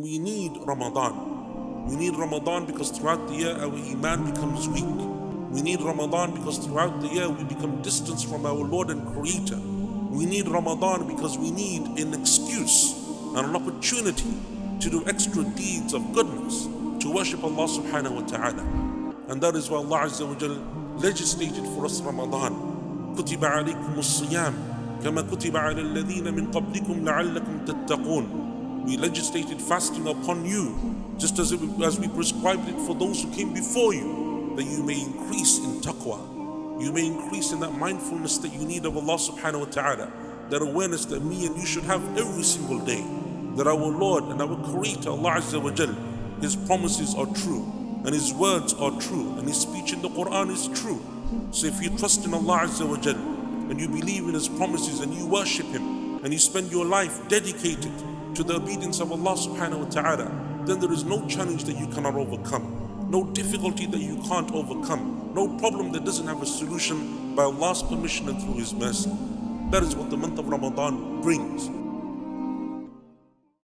We need Ramadan. We need Ramadan because throughout the year our Eman becomes weak. We need Ramadan because throughout the year we become distant from our Lord and Creator. We need Ramadan because we need an excuse and an opportunity to do extra deeds of goodness, to worship Allah subhanahu wa ta'ala. And that is why Allah Azza wa Jal legislated for us Ramadan. كُتِبَ عَلَيْكُمُ الصِّيَامِ كَمَا كُتِبَ عَلَى الَّذِينَ مِن قَبْلِكُمْ لَعَلَّكُمْ تَتَّقُونَ. We legislated fasting upon you, just as we prescribed it for those who came before you, that you may increase in taqwa, you may increase in that mindfulness that you need of Allah subhanahu wa ta'ala, that awareness that me and you should have every single day, that our Lord and our Creator, Allah Azza wa Jal, His promises are true, and His words are true, and His speech in the Quran is true. So if you trust in Allah Azza wa Jal, and you believe in His promises, and you worship Him, and you spend your life dedicated to the obedience of Allah subhanahu wa ta'ala, then there is no challenge that you cannot overcome, no difficulty that you can't overcome, no problem that doesn't have a solution by Allah's permission and through His mercy. That is what the month of Ramadan brings.